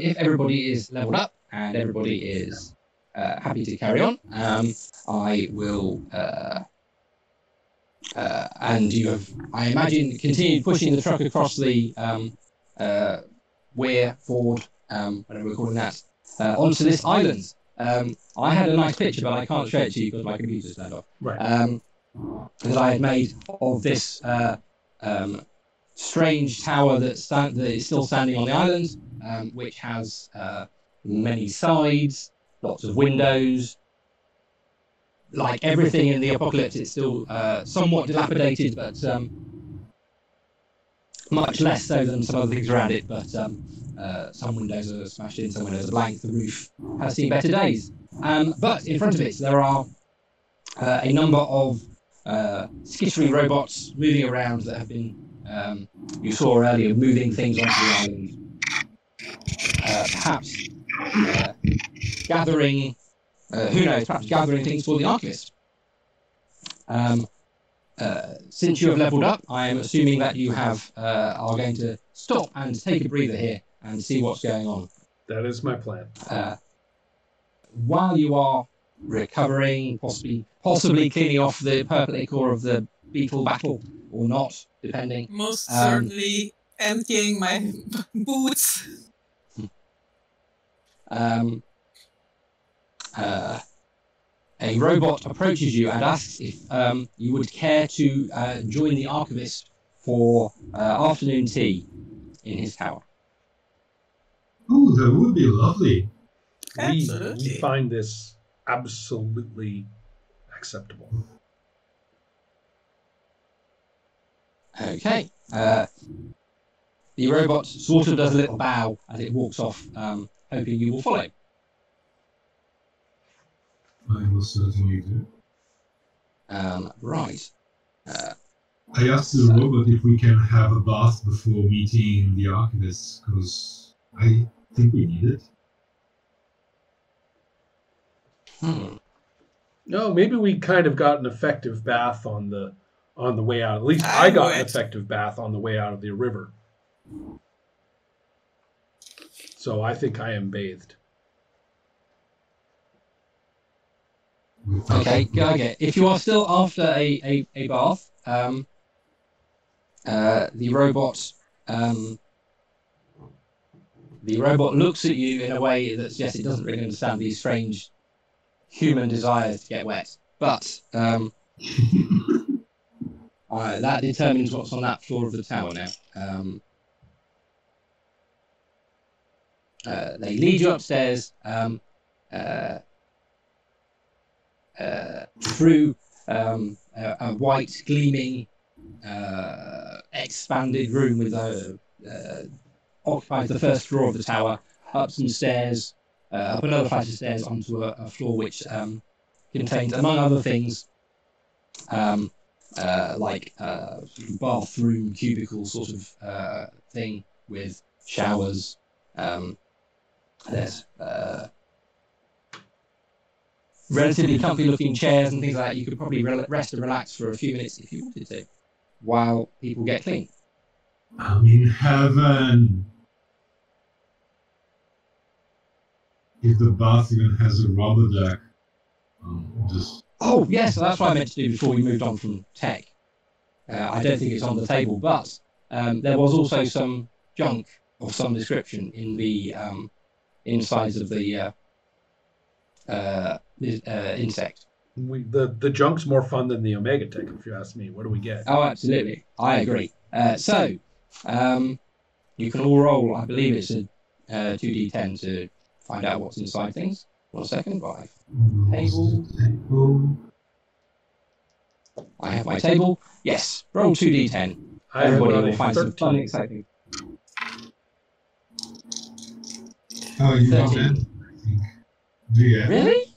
if everybody is leveled up and everybody is happy to carry on, I will. And you have, I imagine, continued pushing the truck across the weir, ford, whatever we're calling that, onto this island. I had a nice picture, but I can't show it to you because my computer's turned off. Right. That I had made of this strange tower that is still standing on the island, which has many sides, lots of windows. Like everything in the apocalypse, it's still somewhat dilapidated, but much less so than some other things around it. But some windows are smashed in, some windows are blank. The roof has seen better days. But in front of it, there are a number of skittery robots moving around that have been, you saw earlier, moving things onto the island. Perhaps gathering, who knows, perhaps gathering things for the archivist. Since you have leveled up, I am assuming that you have are going to stop and take a breather here and see what's going on. That is my plan. While you are recovering, possibly cleaning off the purple ichor of the beetle battle, or not, depending. Most certainly emptying my boots. A robot approaches you and asks if you would care to join the archivist for afternoon tea in his tower. Oh, that would be lovely. Absolutely. We find this absolutely acceptable. Okay. The robot sort of does a little bow as it walks off, hoping you will follow. I will certainly do. Right. I asked the robot if we can have a bath before meeting the archivist, because I think we need it. No, maybe we kind of got an effective bath on the way out. At least I got an effective bath on the way out of the river. So I think I am bathed. Okay, Geiger, if you are still after a bath, the robot looks at you in a way that suggests it doesn't really understand these strange human desires to get wet. But that determines what's on that floor of the tower now. They lead you upstairs through a white, gleaming, expanded room with occupies the first floor of the tower, up some stairs, up another flight of stairs onto a floor which contains, among other things, like bathroom cubicle sort of thing with showers. There's relatively comfy looking chairs and things like that. You could probably rest and relax for a few minutes if you wanted to, while people get clean. I'm in heaven. If the bath even has a rubber deck, just... Oh, yes, so that's what I meant to do before we moved on from tech. I don't think it's on the table, but there was also some junk of some description in the insides of the insect. The junk's more fun than the Omega Tech, if you ask me. What do we get? Oh, absolutely. I agree. So, you can all roll, I believe it's a 2d10 to find out what's inside things. 1 second, by table. I have my table. Yes, roll 2d10. Everybody will find some fun and exciting. Oh, you got it? Yeah. Really?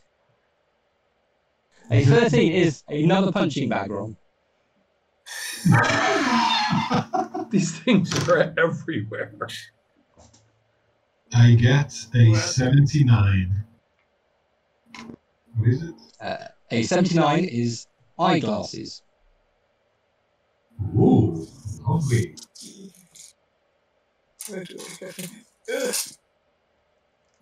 A 13 is another punching bag roll. These things are everywhere. I get a 79. What is it? A 79 is eyeglasses. Ooh, lovely.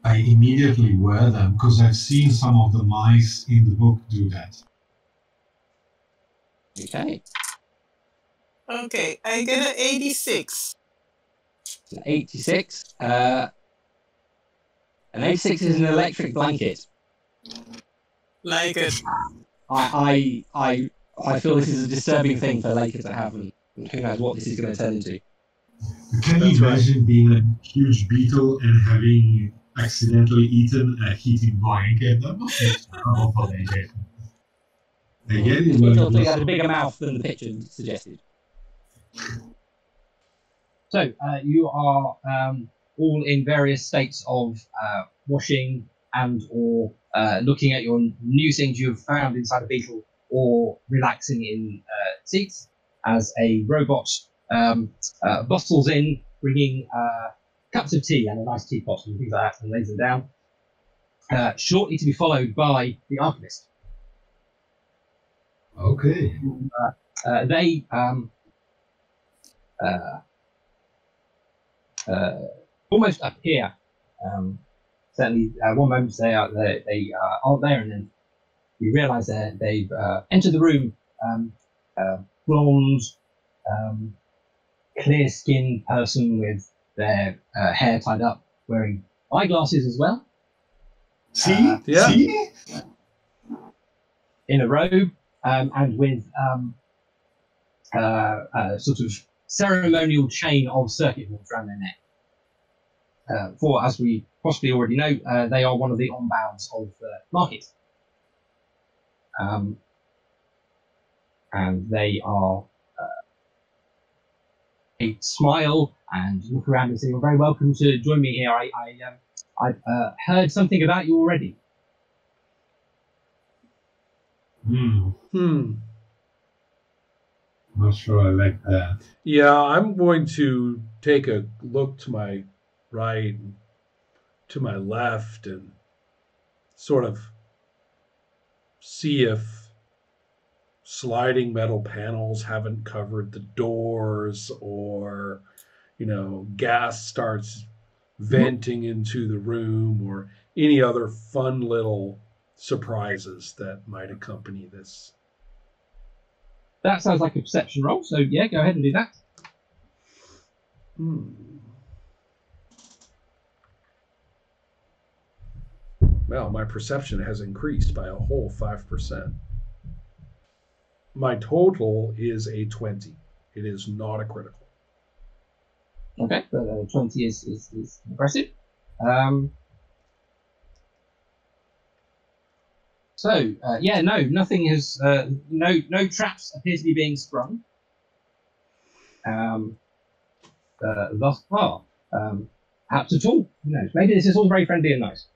I immediately wear them because I've seen some of the mice in the book do that. Okay. Okay, I get an 86. So 86. An 86 is an electric blanket. Like it. I feel this is a disturbing thing for Laker to have, and who knows what this is going to turn into. Can you imagine being a huge beetle and having accidentally eaten a heating blanket? That must be terrible for the I get it. This beetle had a bigger mouth than the picture suggested. So you are all in various states of washing and or looking at your new things you've found inside a beetle, or relaxing in seats as a robot bustles in, bringing cups of tea and a nice teapot and things like that, and lays them down. Shortly to be followed by the archivist. Okay. They almost appear. Certainly, one moment they aren't there, and then you realise they've entered the room. Blonde, clear-skinned person with their hair tied up, wearing eyeglasses as well. See? In a robe, and with a sort of ceremonial chain of circuit boards around their neck. For, as we possibly already know, they are one of the on-bounds of the market. And they are they smile and look around and say, "You're very welcome to join me here. I've heard something about you already." Not sure I like that. Yeah, I'm going to take a look to my right, and to my left, and sort of see if sliding metal panels haven't covered the doors, or, gas starts venting into the room, or any other fun little surprises that might accompany this. That sounds like a perception roll, so yeah, go ahead and do that. Well, my perception has increased by a whole 5%. My total is a 20. It is not a critical. Okay, but 20 is impressive. Nothing has. No traps appear to be being sprung. Thus far, perhaps at all. Who knows? Maybe this is all very friendly and nice.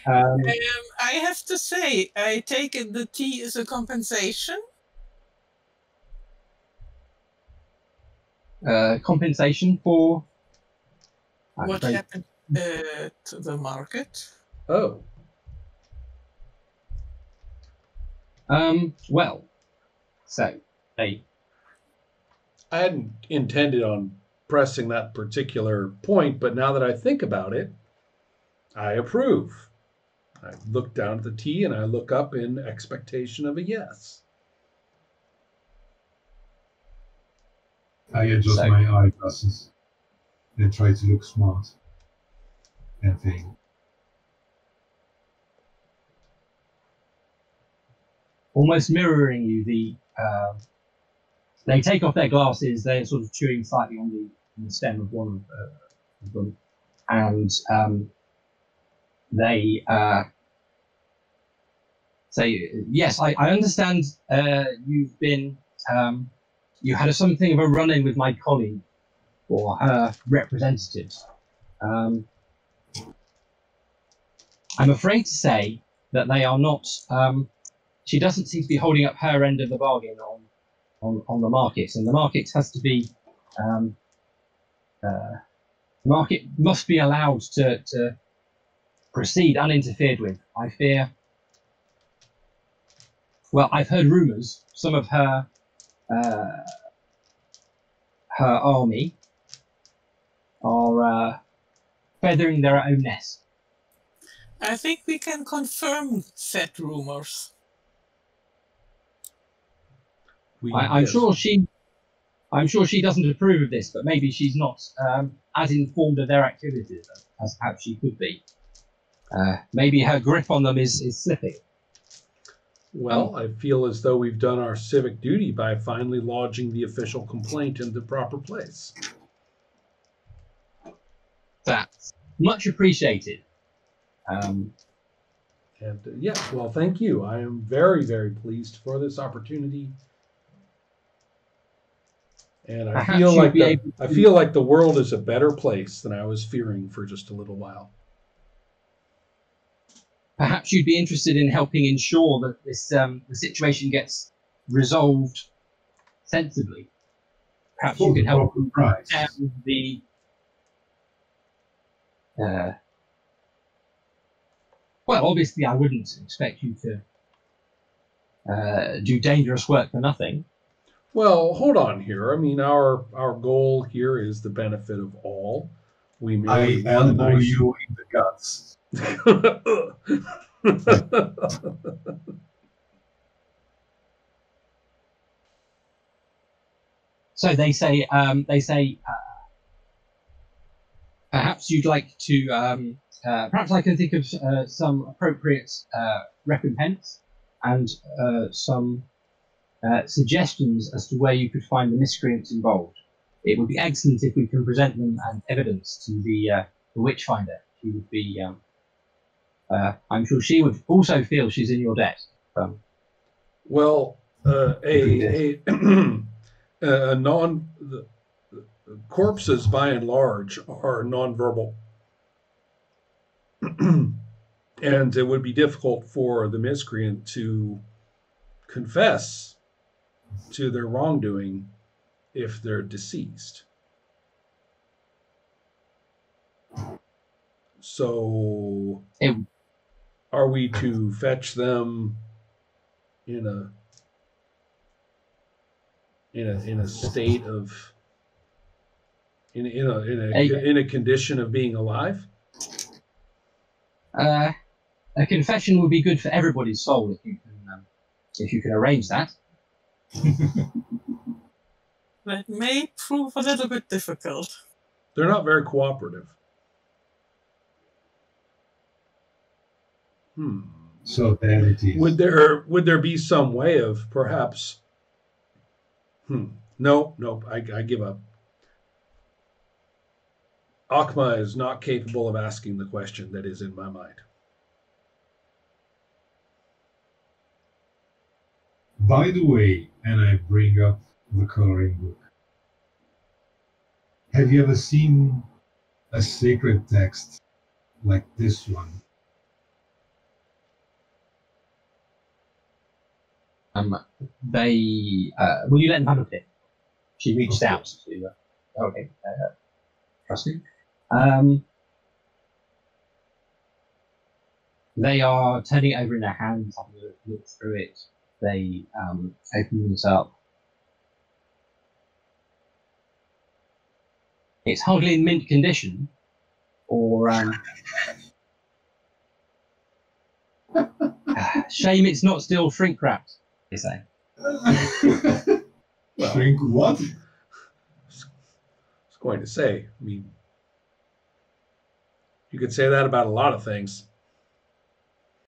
I have to say, I take it the tea as a compensation. Compensation for what happened to the market? Oh. Well, so I hadn't intended on pressing that particular point, but now that I think about it, I approve. I look down at the tea and I look up in expectation of a yes. I adjust my eyeglasses and try to look smart and think. Almost mirroring you, they take off their glasses. They're sort of chewing slightly on the stem of one of them, and they say, "Yes, I understand. You've been you had something of a run-in with my colleague or her representatives. I'm afraid to say that they are not. She doesn't seem to be holding up her end of the bargain on the market, and the market has to be. The market must be allowed to proceed uninterfered with. I fear. Well, I've heard rumours. Some of her army are feathering their own nest. I think we can confirm said rumors. I'm sure she doesn't approve of this, but maybe she's not as informed of their activities as perhaps she could be. Maybe her grip on them is slipping. Well, I feel as though we've done our civic duty by finally lodging the official complaint in the proper place. That's much appreciated. Yes, well, thank you. I am very, very pleased for this opportunity. And I feel like the world is a better place than I was fearing for just a little while. Perhaps you'd be interested in helping ensure that this the situation gets resolved sensibly. Perhaps you can help down the. Well, obviously, I wouldn't expect you to do dangerous work for nothing. Well, hold on here. I mean, our goal here is the benefit of all. We merely want elbow you in the guts. So they say perhaps you'd like to perhaps I can think of some appropriate recompense and some suggestions as to where you could find the miscreants involved. It would be excellent if we can present them as evidence to the Witchfinder. She would be, I'm sure she would also feel she's in your debt. Well, corpses by and large are nonverbal. And it would be difficult for the miscreant to confess to their wrongdoing if they're deceased. So, are we to fetch them in a state of in a condition of being alive? A confession would be good for everybody's soul if you can arrange that. That may prove a little bit difficult. They're not very cooperative. So there it is. Would there be some way of perhaps? No, I give up. Akma is not capable of asking the question that is in my mind. By the way, and I bring up the coloring book. Have you ever seen a sacred text like this one? Will you let them have a bit? She reached out to. Okay, trust me. They are turning it over in their hands, having a look through it. They open this up. It's hardly in mint condition, or shame it's not still shrink wrapped. They say. Shrink what? I was going to say. I mean, you could say that about a lot of things.